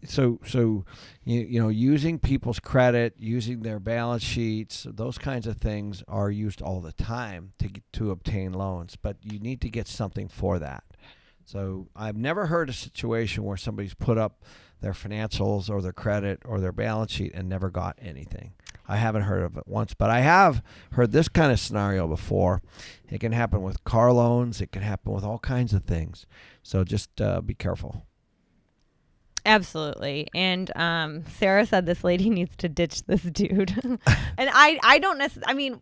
So using people's credit, using their balance sheets, those kinds of things are used all the time to obtain loans. But you need to get something for that. So I've never heard a situation where somebody's put up their financials or their credit or their balance sheet and never got anything. I haven't heard of it once, but I have heard this kind of scenario before. It can happen with car loans. It can happen with all kinds of things. So just be careful. Absolutely. And Sarah said this lady needs to ditch this dude. And I don't necessarily, I mean,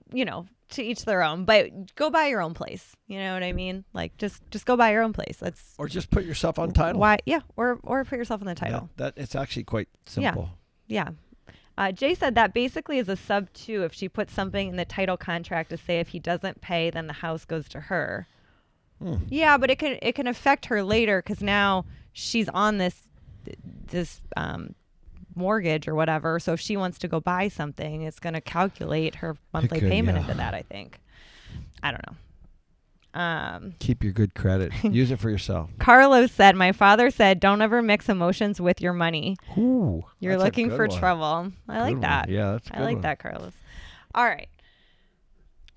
to each their own, but go buy your own place. You know what I mean? Like just go buy your own place. Or just put yourself on title. Why? Yeah. Or put yourself on the title. That it's actually quite simple. Yeah. Jay said that basically is a sub 2 if she puts something in the title contract to say if he doesn't pay, then the house goes to her. Yeah, but it can affect her later because now she's on this mortgage or whatever. So if she wants to go buy something, it's going to calculate her monthly payment into that, I think. I don't know. Keep your good credit. Use it for yourself. Carlos said, my father said, don't ever mix emotions with your money. Ooh, You're looking for trouble. I like that. Yeah, that's a good I like one. that, Carlos. All right.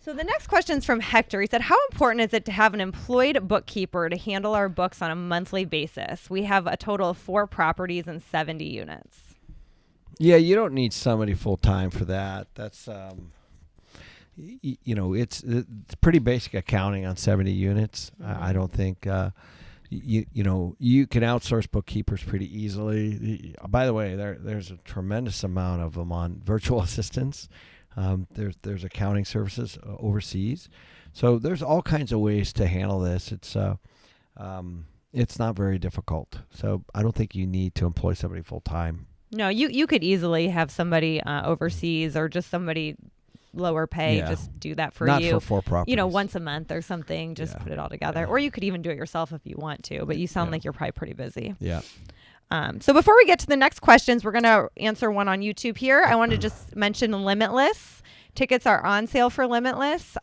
So the next question is from Hector. He said, how important is it to have an employed bookkeeper to handle our books on a monthly basis? We have a total of 4 properties and 70 units. Yeah, you don't need somebody full time for that. That's it's pretty basic accounting on 70 units. I don't think you can outsource bookkeepers pretty easily. By the way, there's a tremendous amount of them on virtual assistants. There's accounting services overseas, so there's all kinds of ways to handle this. It's not very difficult. So I don't think you need to employ somebody full time. No, you could easily have somebody overseas or just somebody lower pay just do that for Not you. for 4 properties. Once a month or something, just put it all together. Or you could even do it yourself if you want to, but you sound like you're probably pretty busy. Yeah. So before we get to the next questions, we're going to answer one on YouTube here. I want to just mention Limitless. Tickets are on sale for Limitless.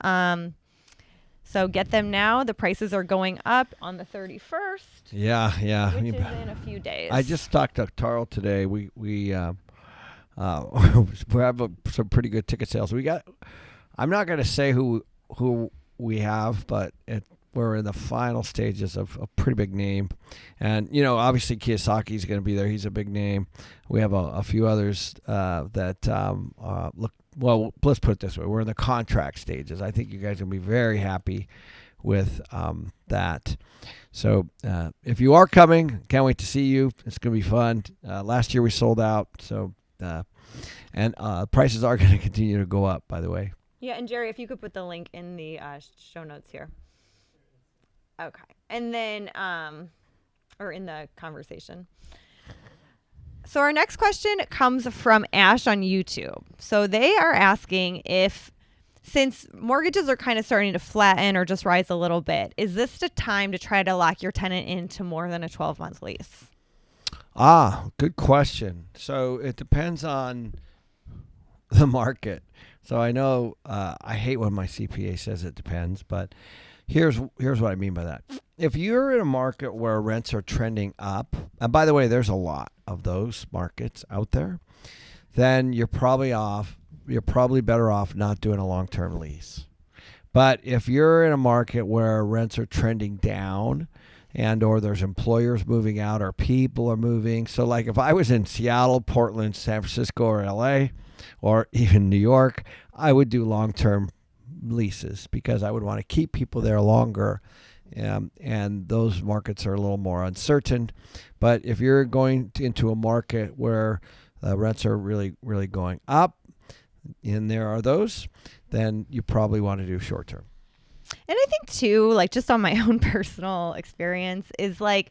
So get them now. The prices are going up on the 31st. Yeah. Which is in a few days. I just talked to Tarl today. We have some pretty good ticket sales. I'm not going to say who we have, but we're in the final stages of a pretty big name. And, obviously Kiyosaki's going to be there. He's a big name. We have a few others that look, well, let's put it this way. We're in the contract stages. I think you guys are going to be very happy with that. So if you are coming, can't wait to see you. It's going to be fun. Last year we sold out. So, and prices are going to continue to go up, by the way. Yeah, and Jerry, if you could put the link in the show notes here. Okay. And then, or in the conversation. So our next question comes from Ash on YouTube. So they are asking if, since mortgages are kind of starting to flatten or just rise a little bit, is this the time to try to lock your tenant into more than a 12-month lease? Good question. So it depends on the market. So I know I hate when my CPA says it depends, but here's what I mean by that. If you're in a market where rents are trending up, and by the way, there's a lot of those markets out there, then you're probably better off not doing a long-term lease. But if you're in a market where rents are trending down and or there's employers moving out or people are moving. So like if I was in Seattle, Portland, San Francisco, or LA, or even New York, I would do long-term leases because I would want to keep people there longer. And those markets are a little more uncertain. But if you're going into a market where rents are really, really going up, and there are those, then you probably want to do short-term. And I think too, like just on my own personal experience, is like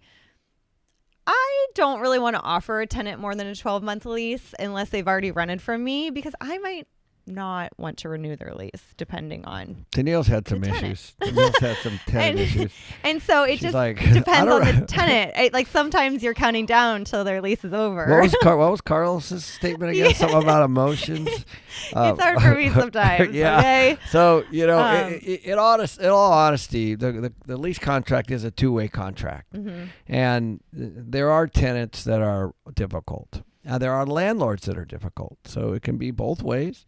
I don't really want to offer a tenant more than a 12-month lease unless they've already rented from me, because I might not want to renew their lease depending on Danielle's had some issues. Danielle's had some tenant issues. And so it just like, depends on the tenant. Like sometimes you're counting down until their lease is over. What was Carlos's statement again? Something about emotions. It's hard for me sometimes. Yeah. Okay? So in all honesty, the lease contract is a two-way contract, and there are tenants that are difficult. There are landlords that are difficult, so it can be both ways.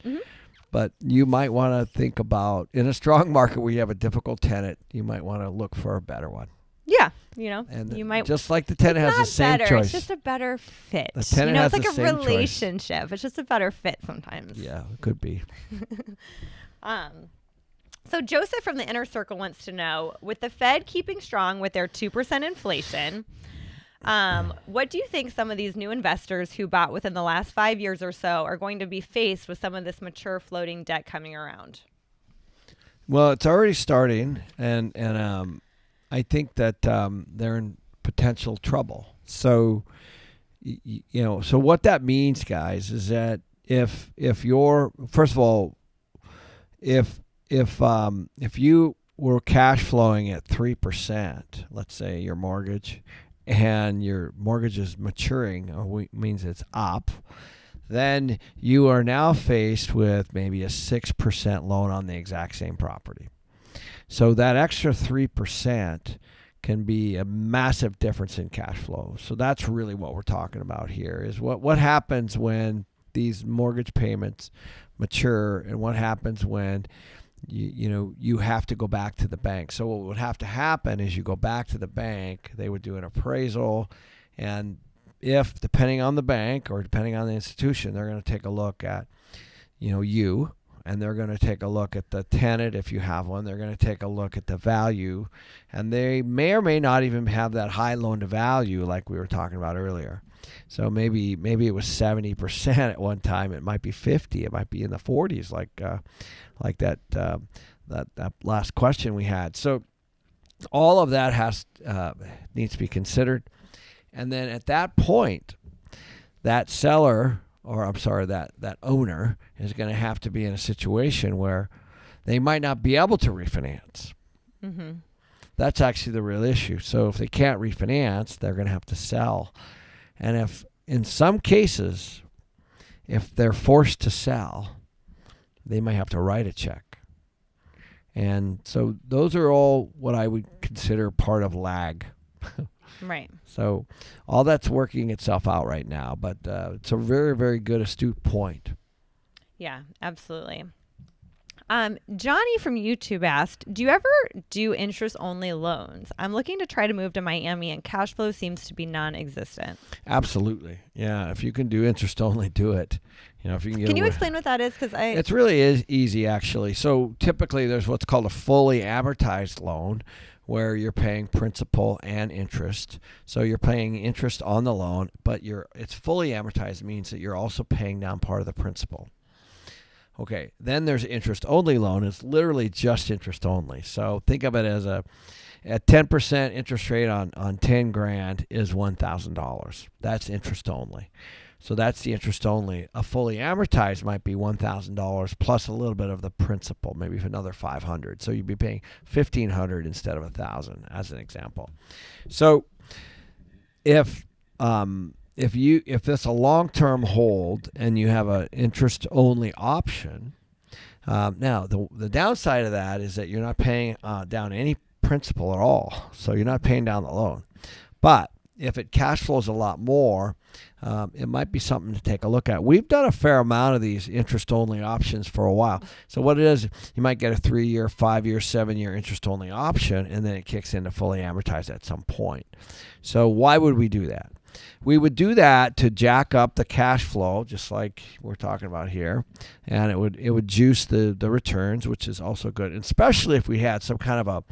But you might want to think about, in a strong market where you have a difficult tenant, you might want to look for a better one. Yeah, And you might, just like the tenant has the same better, choice. It's just a better fit. The tenant has it's like the a same relationship. choice. It's just a better fit sometimes. Yeah, it could be. So Joseph from the Inner Circle wants to know, with the Fed keeping strong with their 2% inflation, what do you think some of these new investors who bought within the last 5 years or so are going to be faced with some of this mature floating debt coming around? Well, it's already starting, and I think that they're in potential trouble. So, so what that means, guys, is that if you're, first of all, if you were cash flowing at 3%, let's say your mortgage, and your mortgage is maturing, or means it's up, then you are now faced with maybe a 6% loan on the exact same property. So that extra 3% can be a massive difference in cash flow. So that's really what we're talking about here, is what happens when these mortgage payments mature, and what happens when you have to go back to the bank. So what would have to happen is you go back to the bank, they would do an appraisal, and if, depending on the bank or depending on the institution, they're going to take a look at you, and they're going to take a look at the tenant if you have one. They're going to take a look at the value, and they may or may not even have that high loan to value like we were talking about earlier. So maybe it was 70% at one time. It might be 50. It might be in the 40s, like that last question we had. So all of that needs to be considered, and then at that point, that seller, or I'm sorry, that owner is going to have to be in a situation where they might not be able to refinance. Mm-hmm. That's actually the real issue. So if they can't refinance, they're going to have to sell. And if, in some cases, if they're forced to sell, they might have to write a check. And so those are all what I would consider part of lag. Right. So all that's working itself out right now, but it's a very, very good, astute point. Yeah, absolutely. Johnny from YouTube asked, do you ever do interest-only loans? I'm looking to try to move to Miami, and cash flow seems to be non-existent. Absolutely. Yeah, if you can do interest-only, do it. If you can you explain what that is? Because It really is easy, actually. So typically there's what's called a fully amortized loan, where you're paying principal and interest. So you're paying interest on the loan, but it's fully amortized, means that you're also paying down part of the principal. Okay, then there's interest-only loan. It's literally just interest only. So think of it as a 10% interest rate on $10,000 is $1,000. That's interest only. So that's the interest only. A fully amortized might be $1,000 plus a little bit of the principal, maybe another $500. So you'd be paying $1,500 instead of $1,000, as an example. So if it's a long-term hold and you have an interest-only option, now the downside of that is that you're not paying down any principal at all, so you're not paying down the loan. But if it cash flows a lot more, it might be something to take a look at. We've done a fair amount of these interest-only options for a while. So what it is, you might get a 3-year, 5-year, 7-year interest-only option, and then it kicks into fully amortized at some point. So why would we do that? We would do that to jack up the cash flow, just like we're talking about here, and it would juice the returns, which is also good, and especially if we had some kind of a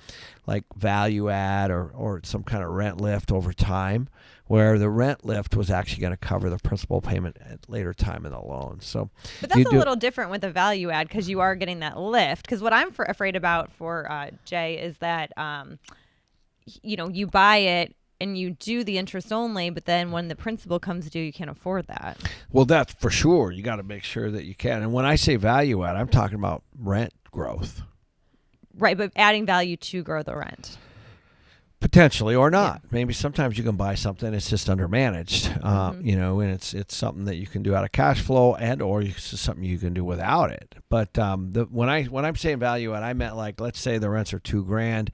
value add or some kind of rent lift over time, where the rent lift was actually going to cover the principal payment at later time in the loan. So, but that's a little different with the value add, because you are getting that lift. Because what I'm afraid about for Jay is that you buy it and you do the interest only, but then when the principal comes due, you can't afford that. Well, that's for sure. You got to make sure that you can. And when I say value add, I'm talking about rent growth. Right, but adding value to grow the rent. Potentially, or not. Yeah. Maybe sometimes you can buy something that's just undermanaged, and it's something that you can do out of cash flow, and or it's something you can do without it. But when I'm saying value add, I meant let's say the rents are $2,000,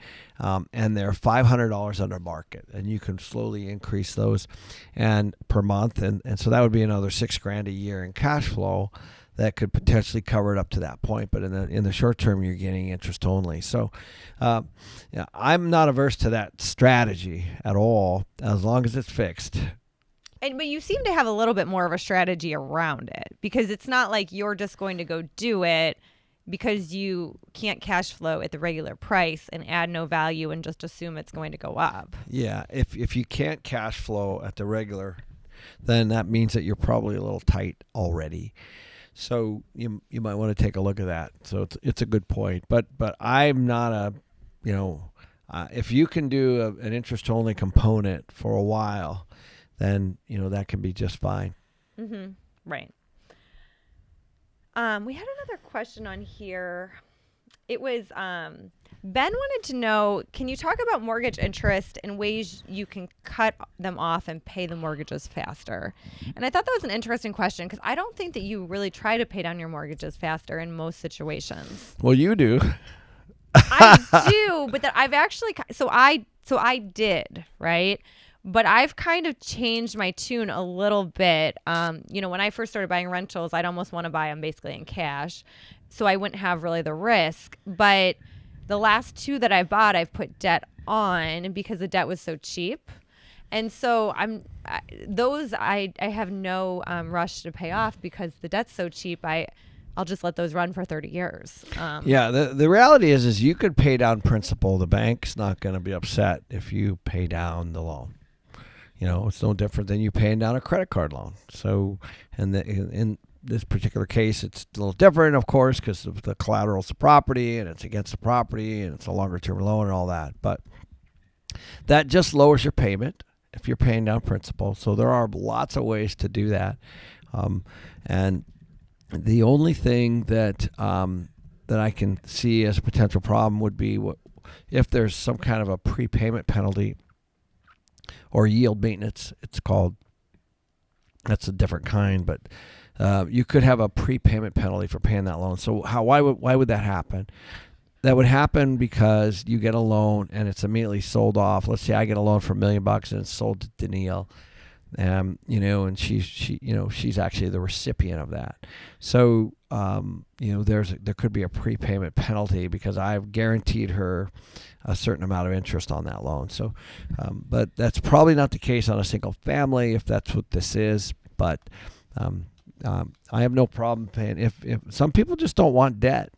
and they're $500 under market, and you can slowly increase those, and per month, and so that would be another $6,000 a year in cash flow. That could potentially cover it up to that point, but in the short term, you're getting interest only. So, I'm not averse to that strategy at all, as long as it's fixed. But you seem to have a little bit more of a strategy around it, because it's not like you're just going to go do it because you can't cash flow at the regular price and add no value and just assume it's going to go up. Yeah, if you can't cash flow at the regular, then that means that you're probably a little tight already. So you might want to take a look at that. So it's a good point. But I'm not if you can do an interest only component for a while, then that can be just fine. Mm-hmm. Right. We had another question on here. It was Ben wanted to know, can you talk about mortgage interest and ways you can cut them off and pay the mortgages faster? And I thought that was an interesting question because I don't think that you really try to pay down your mortgages faster in most situations. Well, you do. I do, but that I've actually so I did, right? But I've kind of changed my tune a little bit. When I first started buying rentals, I'd almost want to buy them basically in cash, so I wouldn't have really the risk. But the last 2 that I bought, I've put debt on because the debt was so cheap. And so I have no rush to pay off because the debt's so cheap. I'll just let those run for 30 years. Yeah, the reality is you could pay down principal. The bank's not going to be upset if you pay down the loan. It's no different than you paying down a credit card loan. So, in this particular case, it's a little different, of course, because the collateral's the property and it's against the property and it's a longer term loan and all that. But that just lowers your payment if you're paying down principal. So there are lots of ways to do that. And the only thing that I can see as a potential problem would be if there's some kind of a prepayment penalty or yield maintenance, it's called. That's a different kind, but you could have a prepayment penalty for paying that loan. So why would that happen? That would happen because you get a loan and it's immediately sold off. Let's say I get a loan for $1 million and it's sold to Danille, and she's actually the recipient of that. So there could be a prepayment penalty because I've guaranteed her a certain amount of interest on that loan. So, but that's probably not the case on a single family if that's what this is. But I have no problem paying. If some people just don't want debt.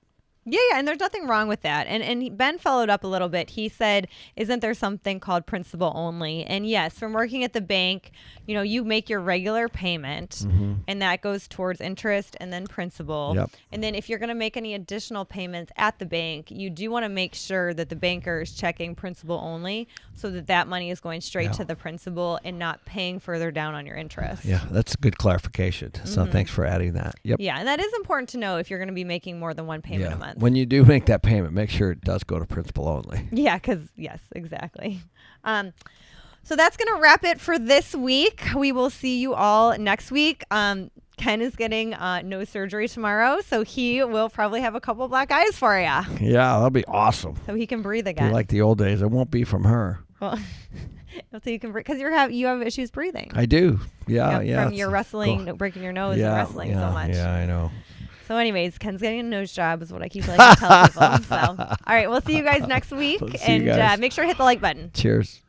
Yeah, and there's nothing wrong with that. And Ben followed up a little bit. He said, isn't there something called principal only? And yes, from working at the bank, you make your regular payment, and that goes towards interest and then principal. Yep. And then if you're going to make any additional payments at the bank, you do want to make sure that the banker is checking principal only so that money is going straight to the principal and not paying further down on your interest. Yeah, that's a good clarification. So thanks for adding that. Yep. Yeah, and that is important to know if you're going to be making more than one payment a month. When you do make that payment, make sure it does go to principal only. Yeah, because, yes, exactly. So that's going to wrap it for this week. We will see you all next week. Ken is getting no surgery tomorrow, so he will probably have a couple black eyes for you. Yeah, that'll be awesome. So he can breathe again. Be like the old days. It won't be from her. Well, so you can breathe because you have issues breathing. I do. Yeah. From your wrestling, breaking your nose and wrestling so much. Yeah, I know. So anyways, Ken's getting a nose job is what I keep like to tell people. So, all right, we'll see you guys next week. We'll see you guys. Make sure to hit the like button. Cheers.